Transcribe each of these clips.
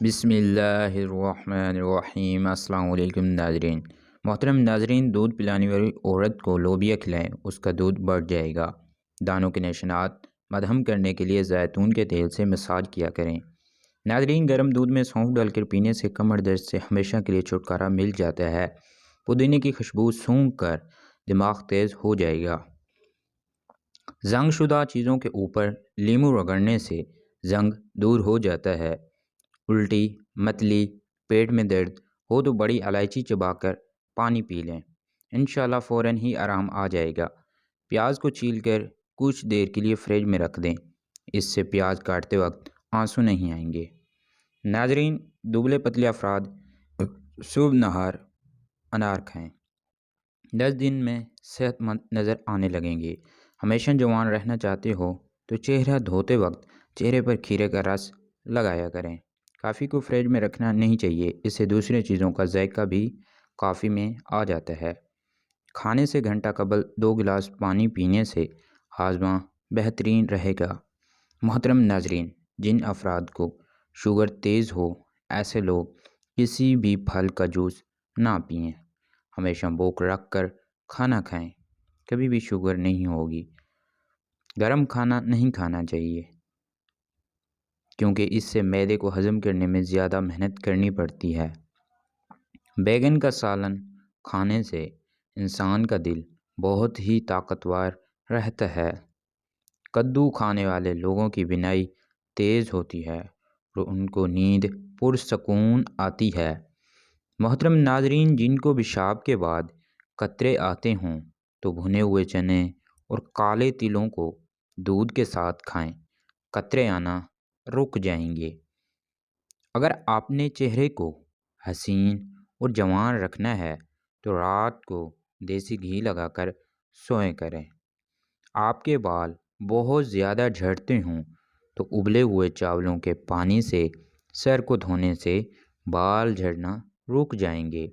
بسم اللہ الرحمن الرحیم۔ السلام علیکم ناظرین۔ محترم ناظرین، دودھ پلانے والی عورت کو لوبیا کھلائیں، اس کا دودھ بڑھ جائے گا۔ دانوں کے نشانات مدھم کرنے کے لیے زیتون کے تیل سے مساج کیا کریں۔ ناظرین، گرم دودھ میں سونف ڈال کر پینے سے کمر درد سے ہمیشہ کے لیے چھٹکارا مل جاتا ہے۔ پودینے کی خوشبو سونگھ کر دماغ تیز ہو جائے گا۔ زنگ شدہ چیزوں کے اوپر لیمو رگڑنے سے زنگ دور ہو جاتا ہے۔ الٹی، متلی، پیٹ میں درد ہو تو بڑی الائچی چبا کر پانی پی لیں، انشاءاللہ فوراً ہی آرام آ جائے گا۔ پیاز کو چھیل کر کچھ دیر کے لیے فریج میں رکھ دیں، اس سے پیاز کاٹتے وقت آنسو نہیں آئیں گے۔ ناظرین، دبلے پتلے افراد صبح نہار انار کھائیں، 10 دن میں صحت مند نظر آنے لگیں گے۔ ہمیشہ جوان رہنا چاہتے ہو تو چہرہ دھوتے وقت چہرے پر کھیرے کا رس لگایا کریں۔ کافی کو فریج میں رکھنا نہیں چاہیے، اس سے دوسرے چیزوں کا ذائقہ بھی کافی میں آ جاتا ہے۔ کھانے سے گھنٹہ قبل 2 گلاس پانی پینے سے ہاضمہ بہترین رہے گا۔ محترم ناظرین، جن افراد کو شوگر تیز ہو، ایسے لوگ کسی بھی پھل کا جوس نہ پئیں، ہمیشہ بھوک رکھ کر کھانا کھائیں، کبھی بھی شوگر نہیں ہوگی۔ گرم کھانا نہیں کھانا چاہیے کیونکہ اس سے معدے کو ہضم کرنے میں زیادہ محنت کرنی پڑتی ہے۔ بیگن کا سالن کھانے سے انسان کا دل بہت ہی طاقتور رہتا ہے۔ کدو کھانے والے لوگوں کی بینائی تیز ہوتی ہے اور ان کو نیند پرسکون آتی ہے۔ محترم ناظرین، جن کو پیشاب کے بعد قطرے آتے ہوں تو بھنے ہوئے چنے اور کالے تلوں کو دودھ کے ساتھ کھائیں، قطرے آنا رک جائیں گے۔ اگر آپ نے چہرے کو حسین اور جوان رکھنا ہے تو رات کو دیسی گھی لگا کر سوئیں کریں۔ آپ کے بال بہت زیادہ جھڑتے ہوں تو ابلے ہوئے چاولوں کے پانی سے سر کو دھونے سے بال جھڑنا رک جائیں گے۔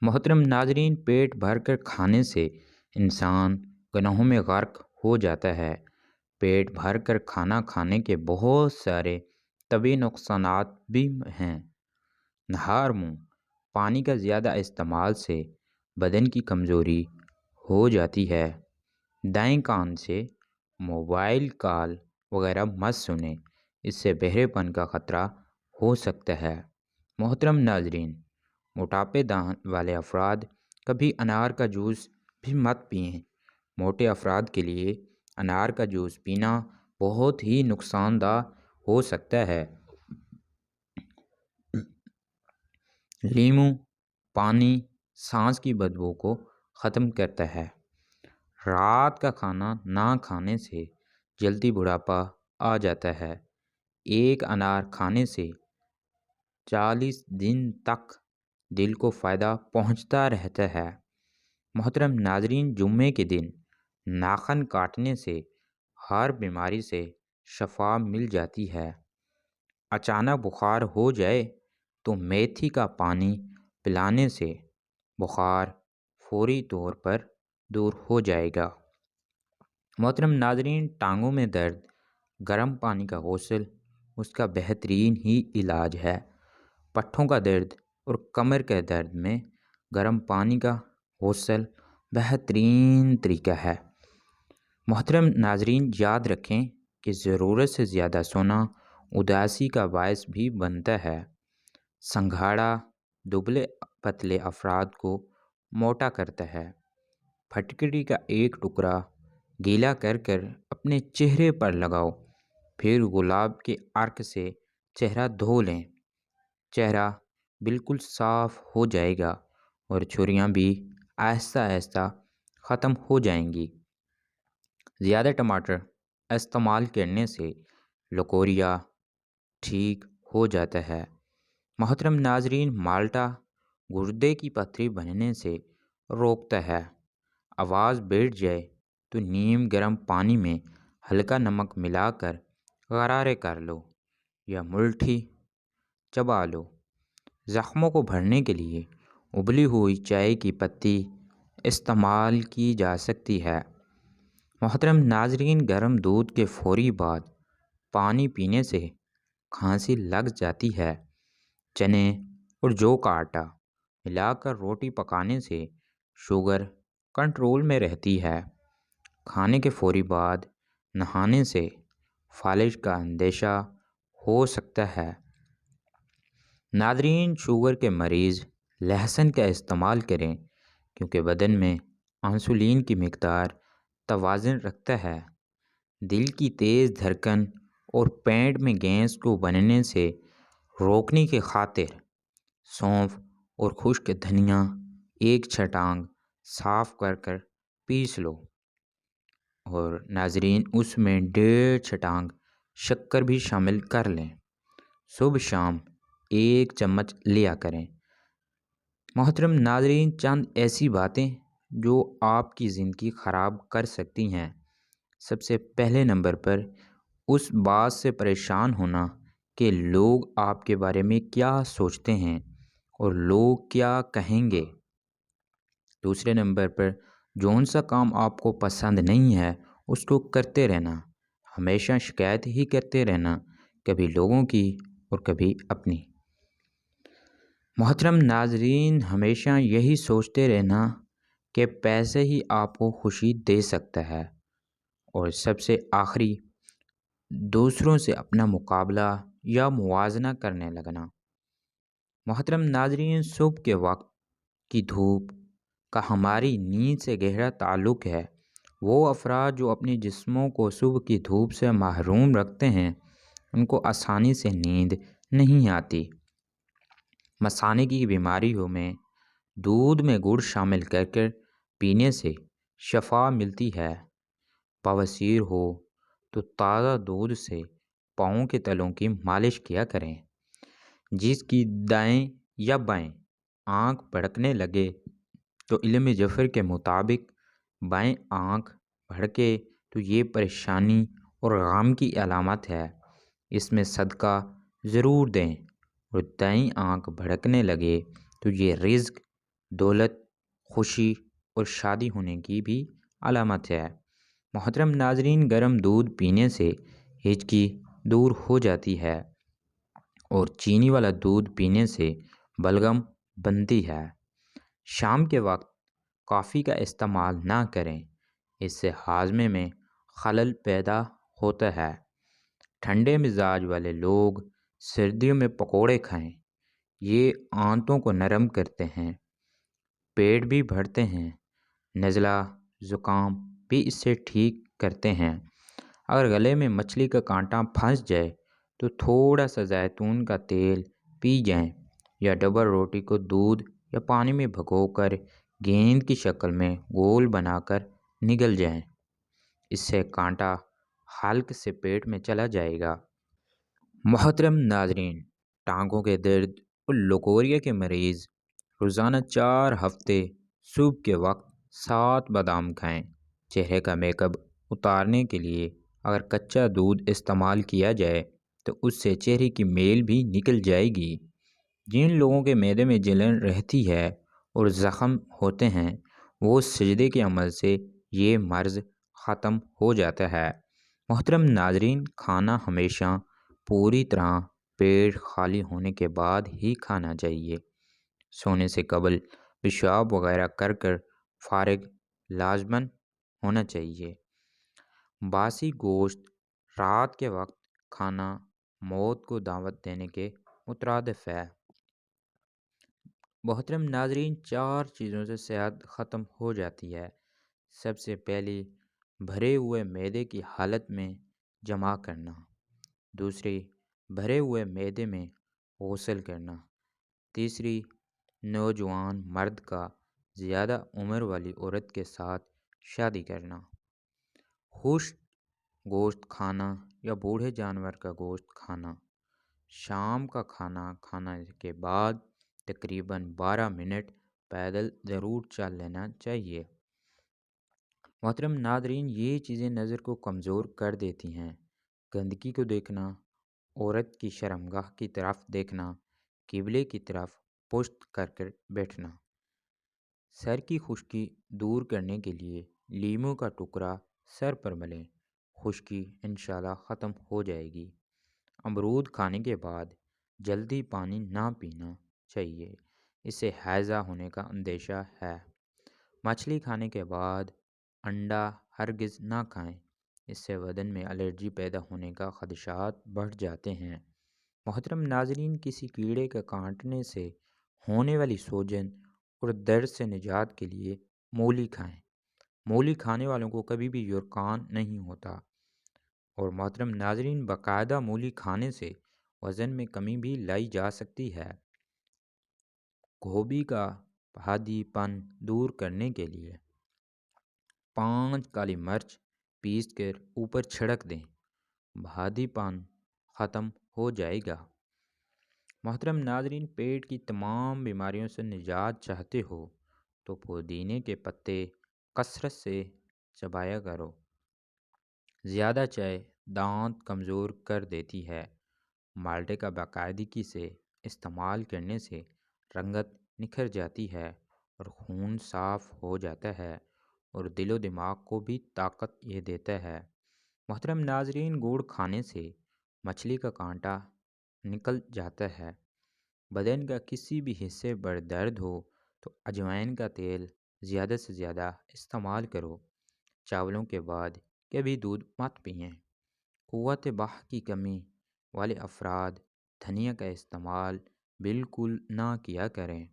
محترم ناظرین، پیٹ بھر کر کھانے سے انسان گناہوں میں غرق ہو جاتا ہے۔ پیٹ بھر کر کھانا کھانے کے بہت سارے طبی نقصانات بھی ہیں۔ نہار منہ پانی کا زیادہ استعمال سے بدن کی کمزوری ہو جاتی ہے۔ دائیں کان سے موبائل کال وغیرہ مت سنیں، اس سے بہرے پن کا خطرہ ہو سکتا ہے۔ محترم ناظرین، موٹاپے والے افراد کبھی انار کا جوس بھی مت پئیں۔ موٹے افراد کے لیے انار کا جوس پینا بہت ہی نقصان دہ ہو سکتا ہے۔ لیمو پانی سانس کی بدبو کو ختم کرتا ہے۔ رات کا کھانا نہ کھانے سے جلدی بڑھاپا آ جاتا ہے۔ ایک انار کھانے سے 40 دن تک دل کو فائدہ پہنچتا رہتا ہے۔ محترم ناظرین، جمعے کے دن ناخن کاٹنے سے ہر بیماری سے شفا مل جاتی ہے۔ اچانک بخار ہو جائے تو میتھی کا پانی پلانے سے بخار فوری طور پر دور ہو جائے گا۔ محترم ناظرین، ٹانگوں میں درد گرم پانی کا غسل اس کا بہترین ہی علاج ہے۔ پٹھوں کا درد اور کمر کے درد میں گرم پانی کا غسل بہترین طریقہ ہے۔ محترم ناظرین، یاد رکھیں کہ ضرورت سے زیادہ سونا اداسی کا باعث بھی بنتا ہے۔ سنگھاڑا دبلے پتلے افراد کو موٹا کرتا ہے۔ پھٹکری کا ایک ٹکڑا گیلا کر کر اپنے چہرے پر لگاؤ، پھر گلاب کے عرق سے چہرہ دھو لیں، چہرہ بالکل صاف ہو جائے گا اور جھریاں بھی آہستہ آہستہ ختم ہو جائیں گی۔ زیادہ ٹماٹر استعمال کرنے سے لکوریا ٹھیک ہو جاتا ہے۔ محترم ناظرین، مالٹا گردے کی پتھری بننے سے روکتا ہے۔ آواز بیٹھ جائے تو نیم گرم پانی میں ہلکا نمک ملا کر غرارے کر لو یا ملٹھی چبا لو۔ زخموں کو بھرنے کے لیے ابلی ہوئی چائے کی پتی استعمال کی جا سکتی ہے۔ محترم ناظرین، گرم دودھ کے فوری بعد پانی پینے سے کھانسی لگ جاتی ہے۔ چنے اور جو کا آٹا ملا کر روٹی پکانے سے شوگر کنٹرول میں رہتی ہے۔ کھانے کے فوری بعد نہانے سے فالج کا اندیشہ ہو سکتا ہے۔ ناظرین، شوگر کے مریض لہسن کا استعمال کریں کیونکہ بدن میں انسولین کی مقدار توازن رکھتا ہے۔ دل کی تیز دھڑکن اور پیٹ میں گیس کو بننے سے روکنے کی خاطر سونف اور خشک دھنیا ایک چھٹانگ صاف کر پیس لو، اور ناظرین اس میں 1.5 چھٹانگ شکر بھی شامل کر لیں۔ صبح شام 1 چمچ لیا کریں۔ محترم ناظرین، چند ایسی باتیں جو آپ کی زندگی خراب کر سکتی ہیں۔ سب سے پہلے نمبر پر اس بات سے پریشان ہونا کہ لوگ آپ کے بارے میں کیا سوچتے ہیں اور لوگ کیا کہیں گے۔ دوسرے نمبر پر جون سا کام آپ کو پسند نہیں ہے اس کو کرتے رہنا، ہمیشہ شکایت ہی کرتے رہنا، کبھی لوگوں کی اور کبھی اپنی۔ محترم ناظرین، ہمیشہ یہی سوچتے رہنا کہ پیسے ہی آپ کو خوشی دے سکتا ہے۔ اور سب سے آخری، دوسروں سے اپنا مقابلہ یا موازنہ کرنے لگنا۔ محترم ناظرین، صبح کے وقت کی دھوپ کا ہماری نیند سے گہرا تعلق ہے۔ وہ افراد جو اپنے جسموں کو صبح کی دھوپ سے محروم رکھتے ہیں ان کو آسانی سے نیند نہیں آتی۔ مثانے کی بیماریوں میں دودھ میں گڑ شامل کر پینے سے شفا ملتی ہے۔ بواسیر ہو تو تازہ دودھ سے پاؤں کے تلوں کی مالش کیا کریں۔ جس کی دائیں یا بائیں آنکھ بھڑکنے لگے تو علم جعفر کے مطابق بائیں آنکھ بھڑکے تو یہ پریشانی اور غم کی علامت ہے، اس میں صدقہ ضرور دیں۔ اور دائیں آنکھ بھڑکنے لگے تو یہ رزق، دولت، خوشی اور شادی ہونے کی بھی علامت ہے۔ محترم ناظرین، گرم دودھ پینے سے ہچکی دور ہو جاتی ہے اور چینی والا دودھ پینے سے بلغم بنتی ہے۔ شام کے وقت کافی کا استعمال نہ کریں، اس سے ہاضمے میں خلل پیدا ہوتا ہے۔ ٹھنڈے مزاج والے لوگ سردیوں میں پکوڑے کھائیں، یہ آنتوں کو نرم کرتے ہیں، پیٹ بھی بھرتے ہیں، نزلہ زکام بھی اس سے ٹھیک کرتے ہیں۔ اگر گلے میں مچھلی کا کانٹا پھنس جائے تو تھوڑا سا زیتون کا تیل پی جائیں یا ڈبل روٹی کو دودھ یا پانی میں بھگو کر گیند کی شکل میں گول بنا کر نگل جائیں، اس سے کانٹا حلق سے پیٹ میں چلا جائے گا۔ محترم ناظرین، ٹانگوں کے درد اور لکوریا کے مریض روزانہ 4 ہفتے صبح کے وقت 7 بادام کھائیں۔ چہرے کا میک اپ اتارنے کے لیے اگر کچا دودھ استعمال کیا جائے تو اس سے چہرے کی میل بھی نکل جائے گی۔ جن لوگوں کے معدے میں جلن رہتی ہے اور زخم ہوتے ہیں وہ سجدے کے عمل سے یہ مرض ختم ہو جاتا ہے۔ محترم ناظرین، کھانا ہمیشہ پوری طرح پیٹ خالی ہونے کے بعد ہی کھانا چاہیے۔ سونے سے قبل پیشاب وغیرہ کر فارغ لازماً ہونا چاہیے۔ باسی گوشت رات کے وقت کھانا موت کو دعوت دینے کے مترادف ہے۔ محترم ناظرین، 4 چیزوں سے صحت ختم ہو جاتی ہے۔ سب سے پہلی، بھرے ہوئے معدے کی حالت میں جمع کرنا۔ دوسری، بھرے ہوئے معدے میں غسل کرنا۔ تیسری، نوجوان مرد کا زیادہ عمر والی عورت کے ساتھ شادی کرنا۔ خشک گوشت کھانا یا بوڑھے جانور کا گوشت کھانا۔ شام کا کھانا کھانے کے بعد تقریباً 12 منٹ پیدل ضرور چل لینا چاہیے۔ محترم ناظرین، یہ چیزیں نظر کو کمزور کر دیتی ہیں۔ گندگی کو دیکھنا، عورت کی شرمگاہ کی طرف دیکھنا، قبلے کی طرف پشت کر بیٹھنا۔ سر کی خشکی دور کرنے کے لیے لیموں کا ٹکڑا سر پر ملیں، خشکی انشاءاللہ ختم ہو جائے گی۔ امرود کھانے کے بعد جلدی پانی نہ پینا چاہیے، اس سے ہیضہ ہونے کا اندیشہ ہے۔ مچھلی کھانے کے بعد انڈا ہرگز نہ کھائیں، اس سے بدن میں الرجی پیدا ہونے کا خدشات بڑھ جاتے ہیں۔ محترم ناظرین، کسی کیڑے کے کاٹنے سے ہونے والی سوجن اور درد سے نجات کے لیے مولی کھائیں۔ مولی کھانے والوں کو کبھی بھی یرقان نہیں ہوتا۔ اور محترم ناظرین، باقاعدہ مولی کھانے سے وزن میں کمی بھی لائی جا سکتی ہے۔ گوبھی کا پہاڑی پن دور کرنے کے لیے 5 کالی مرچ پیس کر اوپر چھڑک دیں، بھادی پن ختم ہو جائے گا۔ محترم ناظرین، پیٹ کی تمام بیماریوں سے نجات چاہتے ہو تو پودینے کے پتے کثرت سے چبایا کرو۔ زیادہ چائے دانت کمزور کر دیتی ہے۔ مالٹے کا باقاعدگی سے استعمال کرنے سے رنگت نکھر جاتی ہے اور خون صاف ہو جاتا ہے اور دل و دماغ کو بھی طاقت یہ دیتا ہے۔ محترم ناظرین، گوڑ کھانے سے مچھلی کا کانٹا نکل جاتا ہے۔ بدن کا کسی بھی حصے پر درد ہو تو اجوائن کا تیل زیادہ سے زیادہ استعمال کرو۔ چاولوں کے بعد کبھی دودھ مت پئیں۔ قوت بح کی کمی والے افراد دھنیا کا استعمال بالکل نہ کیا کریں۔